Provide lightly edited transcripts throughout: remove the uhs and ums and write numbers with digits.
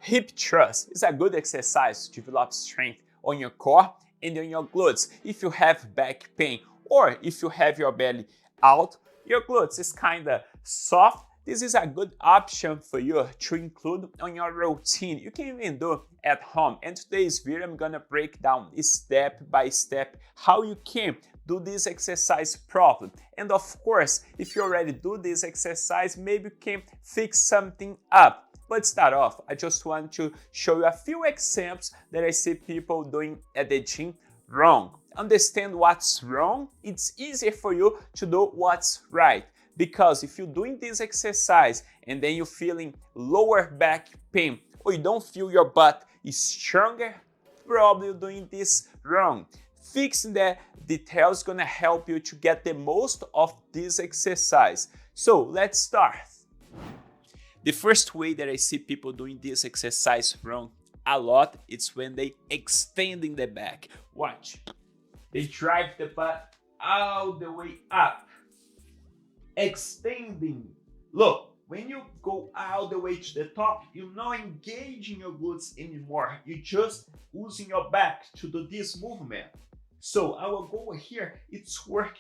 Hip thrust is a good exercise to develop strength on your core and on your glutes. If you have back pain or if you have your belly out, your glutes is kinda soft, this is a good option for you to include on your routine. You can even do at home. And today's video, I'm gonna break down step by step how you can do this exercise properly. And of course, if you already do this exercise, maybe you can fix something up. But start off, I just want to show you a few examples that I see people doing at the gym wrong. Understand what's wrong, it's easier for you to do what's right. Because if you're doing this exercise and then you're feeling lower back pain or you don't feel your butt is stronger, probably you're doing this wrong. Fixing the details is gonna help you to get the most of this exercise. So let's start. The first way that I see people doing this exercise wrong a lot, it's when they extending the back. Watch. They drive the butt all the way up. Extending. Look, when you go all the way to the top, you're not engaging your glutes anymore. You're just using your back to do this movement. So our goal here is to work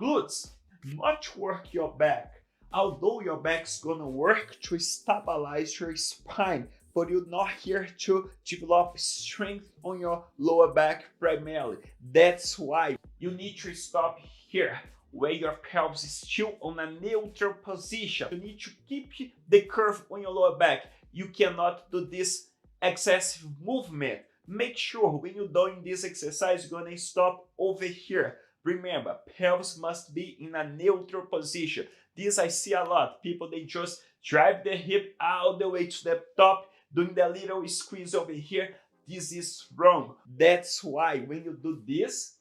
glutes, not work your back. Although your back's gonna work to stabilize your spine, but you're not here to develop strength on your lower back primarily. That's why you need to stop here, where your pelvis is still on a neutral position. You need to keep the curve on your lower back. You cannot do this excessive movement. Make sure when you're doing this exercise, you're gonna stop over here. Remember, pelvis must be in a neutral position. This I see a lot. People, they just drive the hip all the way to the top, doing the little squeeze over here. This is wrong. That's why when you do this,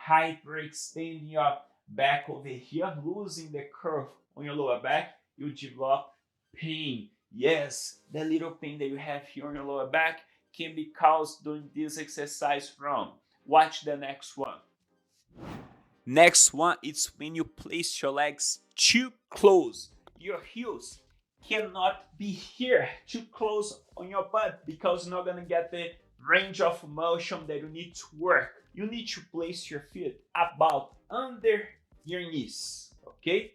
hyperextending your back over here, losing the curve on your lower back, you develop pain. Yes, the little pain that you have here on your lower back can be caused doing this exercise wrong. Watch the next one. Next one is when you place your legs too close. Your heels cannot be here too close on your butt because you're not gonna get the range of motion that you need to work. You need to place your feet about under your knees, okay?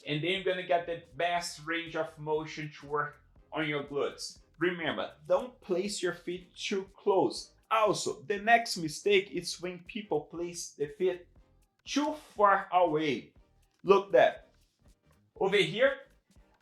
And then you're gonna get the best range of motion to work on your glutes. Remember, don't place your feet too close. Also, the next mistake is when people place the feet too far away. Look that. Over here,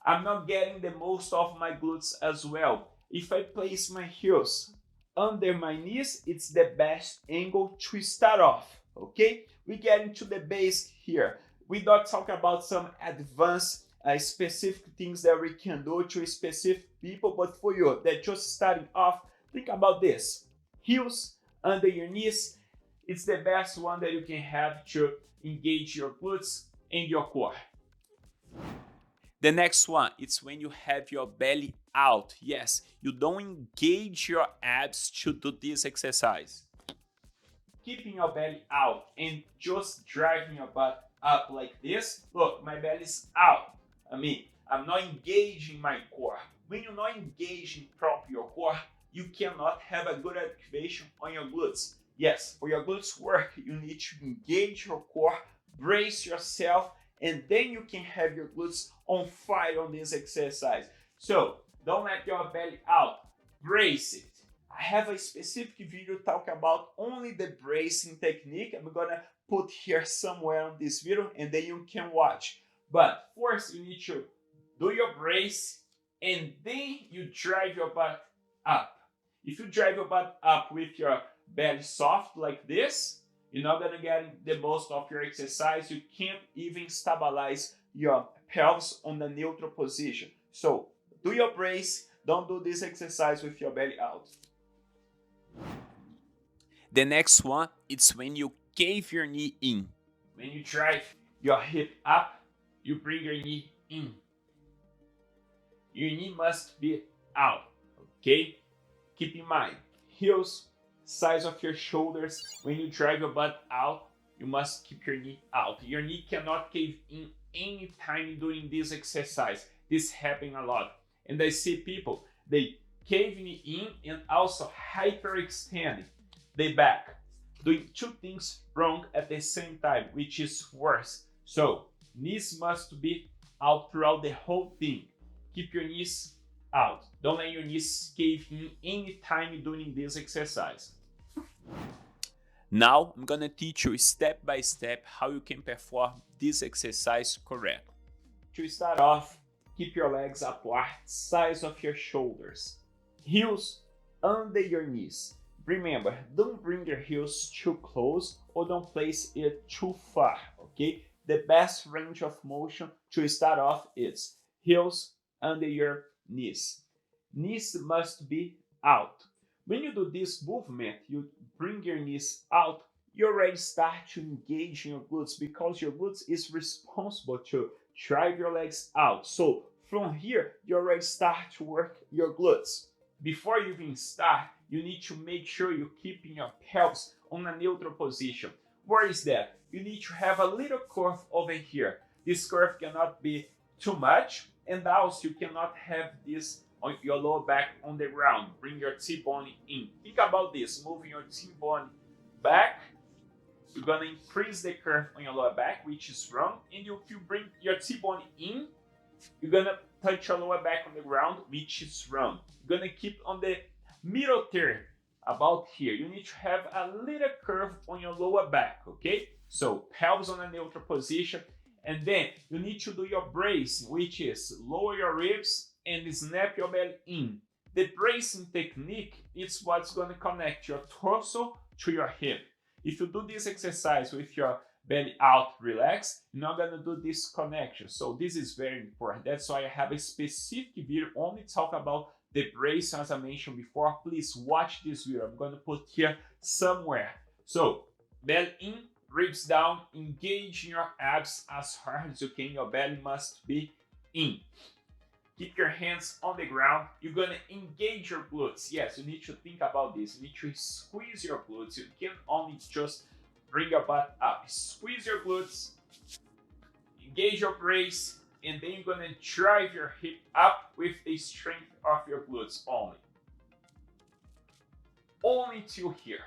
I'm not getting the most of my glutes as well. If I place my heels under my knees, it's the best angle to start off, okay? We get into the base here. We don't talk about some advanced specific things that we can do to specific people, but for you that just starting off, think about this. Heels under your knees, it's the best one that you can have to engage your glutes and your core. The next one, it's when you have your belly out. Yes, you don't engage your abs to do this exercise. Keeping your belly out and just driving your butt up like this. Look, my belly's out. I'm not engaging my core. When you're not engaging properly your core, you cannot have a good activation on your glutes. Yes, for your glutes work, you need to engage your core, brace yourself, and then you can have your glutes on fire on this exercise. So don't let your belly out, brace it. I have a specific video talk about only the bracing technique. I'm gonna put here somewhere on this video and then you can watch. But first you need to do your brace and then you drive your butt up. If you drive your butt up with your belly soft like this, you're not gonna get the most of your exercise. You can't even stabilize your pelvis on the neutral position. So do your brace, don't do this exercise with your belly out. The next one, it's when you cave your knee in. When you drive your hip up, you bring your knee in. Your knee must be out, okay? Keep in mind, heels, size of your shoulders. When you drive your butt out, you must keep your knee out. Your knee cannot cave in any time during this exercise. This happens a lot. And I see people, they also hyperextend the back, doing two things wrong at the same time, which is worse. So knees must be out throughout the whole thing. Keep your knees out. Don't let your knees cave in any time during this exercise. Now I'm gonna teach you step by step how you can perform this exercise correctly. To start off, keep your legs apart, size of your shoulders. Heels under your knees. Remember, don't bring your heels too close or don't place it too far, okay? The best range of motion to start off is heels under your knees. Knees must be out. When you do this movement, you bring your knees out, you already start to engage in your glutes because your glutes is responsible to drive your legs out. So from here, you already start to work your glutes. Before you even start, you need to make sure you're keeping your pelvis on a neutral position. Where is that? You need to have a little curve over here. This curve cannot be too much, and also you cannot have this on your lower back on the ground. Bring your T-bone in. Think about this, moving your T-bone back. You're gonna increase the curve on your lower back, which is wrong. And if you bring your T-bone in, you're gonna touch your lower back on the ground, which is wrong. You're gonna keep on the middle turn, about here. You need to have a little curve on your lower back, okay? So pelvis on a neutral position, and then you need to do your bracing, which is lower your ribs and snap your belly in. The bracing technique is what's going to connect your torso to your hip. If you do this exercise with your belly out, relaxed, you're not going to do this connection. So this is very important. That's why I have a specific video only talk about the brace, as I mentioned before. Please watch this video. I'm going to put here somewhere. So belly in, ribs down, engage in your abs as hard as you can. Your belly must be in. Keep your hands on the ground. You're going to engage your glutes. Yes, you need to think about this. You need to squeeze your glutes. You can't only just bring your butt up. Squeeze your glutes, engage your brace, and then you're going to drive your hip up with the strength of your glutes only. Only till here.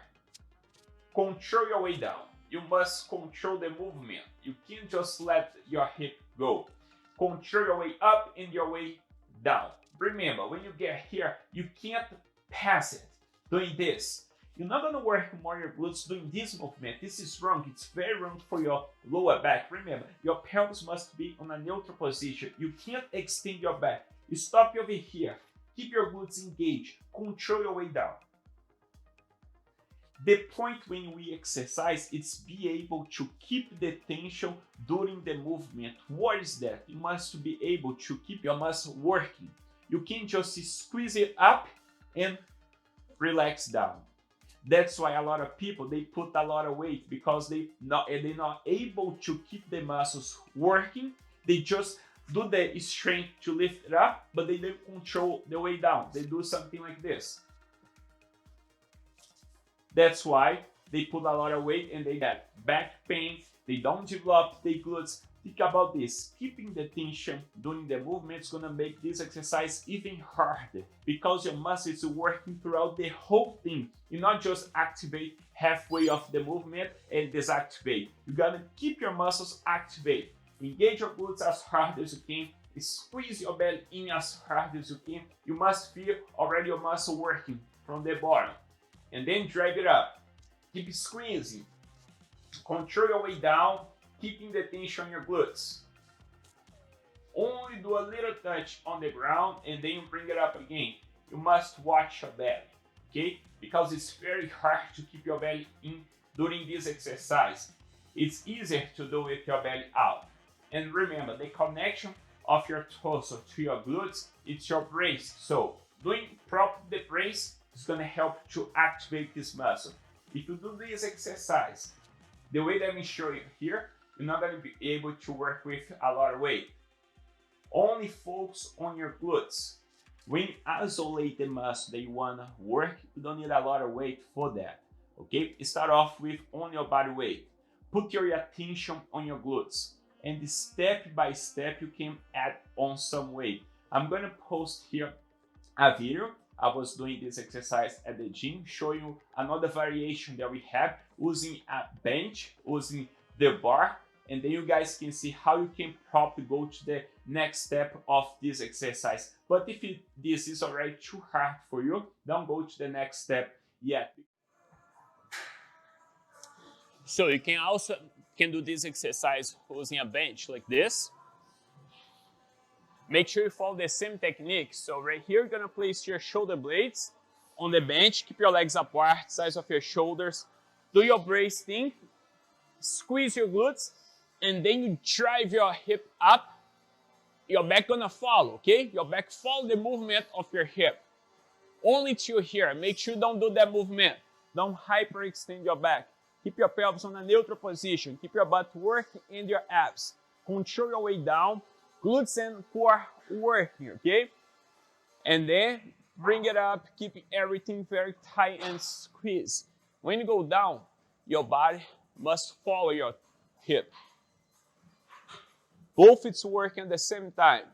Control your way down. You must control the movement. You can't just let your hip go. Control your way up and your way down. Remember, when you get here, you can't pass it doing this. You're not going to work more your glutes doing this movement. This is wrong. It's very wrong for your lower back. Remember, your pelvis must be on a neutral position. You can't extend your back. You stop over here. Keep your glutes engaged. Control your way down. The point when we exercise is be able to keep the tension during the movement. What is that? You must be able to keep your muscle working. You can't just squeeze it up and relax down. That's why a lot of people, they put a lot of weight because they're not able to keep the muscles working. They just do the strength to lift it up, but they don't control the way down. They do something like this. That's why they put a lot of weight and they get back pain. They don't develop the glutes. Think about this. Keeping the tension during the movement is going to make this exercise even harder because your muscles are working throughout the whole thing. You not just activate halfway of the movement and deactivate. You got to keep your muscles activated. Engage your glutes as hard as you can. Squeeze your belly in as hard as you can. You must feel already your muscle working from the bottom. And then drag it up. Keep squeezing. Control your way down, keeping the tension on your glutes. Only do a little touch on the ground and then you bring it up again. You must watch your belly, okay? Because it's very hard to keep your belly in during this exercise. It's easier to do with your belly out. And remember, the connection of your torso to your glutes, it's your brace. So doing proper the brace is going to help to activate this muscle. If you do this exercise the way that I'm showing you here, you're not going to be able to work with a lot of weight. Only focus on your glutes. When you isolate the muscle that you want to work, you don't need a lot of weight for that. Okay? Start off with only your body weight. Put your attention on your glutes. And step by step, you can add on some weight. I'm going to post here a video I was doing this exercise at the gym, show you another variation that we have using a bench, using the bar, and then you guys can see how you can probably go to the next step of this exercise. But if this is already too hard for you, don't go to the next step yet. So you can also do this exercise using a bench like this. Make sure you follow the same technique. So right here, you're gonna place your shoulder blades on the bench. Keep your legs apart, size of your shoulders. Do your brace thing. Squeeze your glutes, and then you drive your hip up. Your back gonna follow, okay? Your back follow the movement of your hip. Only till here. Make sure you don't do that movement. Don't hyperextend your back. Keep your pelvis on a neutral position. Keep your butt working and your abs. Control your way down. Glutes and core working, okay? And then bring it up, keeping everything very tight and squeeze. When you go down, your body must follow your hip. Both it's working at the same time.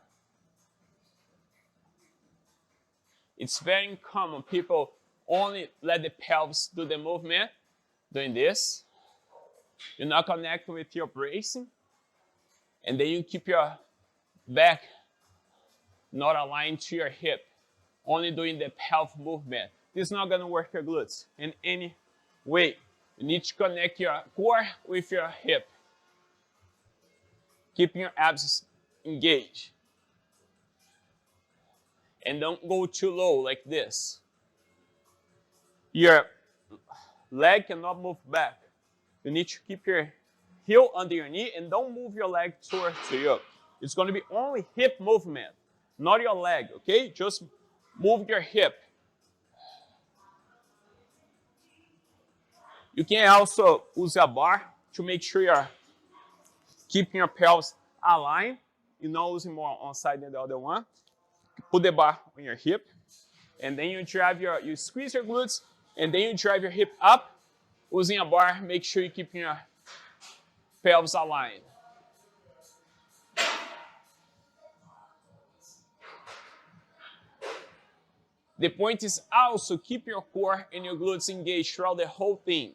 It's very common. People only let the pelvis do the movement, doing this. You're not connecting with your bracing. And then you keep your back not aligned to your hip, only doing the pelvic movement. This is not going to work your glutes in any way. You need to connect your core with your hip, keeping your abs engaged. And don't go too low like this. Your leg cannot move back. You need to keep your heel under your knee and don't move your leg towards you. It's going to be only hip movement, not your leg, okay? Just move your hip. You can also use a bar to make sure you're keeping your pelvis aligned. You're not using more on side than the other one. Put the bar on your hip, and then you squeeze your glutes, and then you drive your hip up. Using a bar, make sure you keep your pelvis aligned. The point is also keep your core and your glutes engaged throughout the whole thing.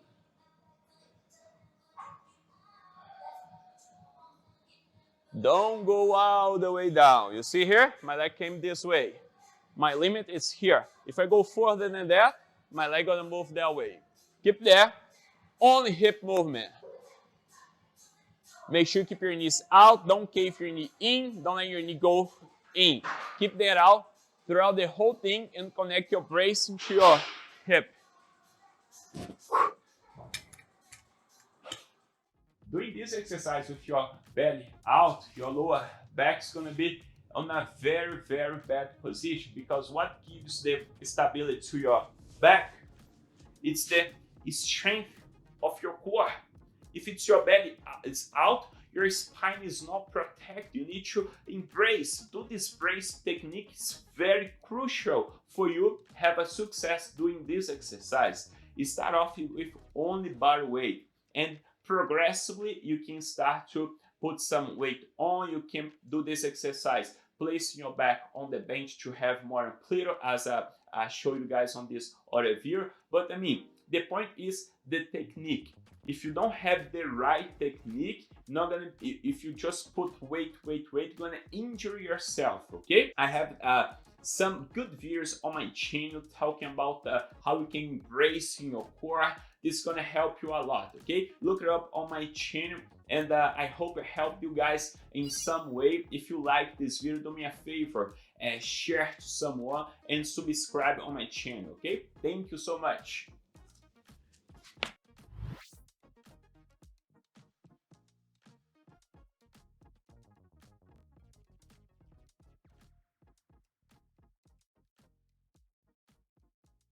Don't go all the way down. You see here? My leg came this way. My limit is here. If I go further than that, my leg gonna move that way. Keep there. Only hip movement. Make sure you keep your knees out. Don't cave your knee in. Don't let your knee go in. Keep that out throughout the whole thing and connect your brace to your hip. Doing this exercise with your belly out, your lower back is going to be on a very, very bad position, because what gives the stability to your back, it's the strength of your core. If it's your belly is out, your spine is not protected. You need to embrace. Do this brace technique. It's very crucial for you to have a success doing this exercise. You start off with only body weight, and progressively you can start to put some weight on. You can do this exercise placing your back on the bench to have more amplitude, as I showed you guys on this other video. But I mean, the point is the technique. If you don't have the right technique, if you just put weight, you're gonna injure yourself, okay? I have some good videos on my channel talking about how you can embrace in your core. This is gonna help you a lot, okay? Look it up on my channel, and I hope it helped you guys in some way. If you like this video, do me a favor, share to someone and subscribe on my channel, okay? Thank you so much.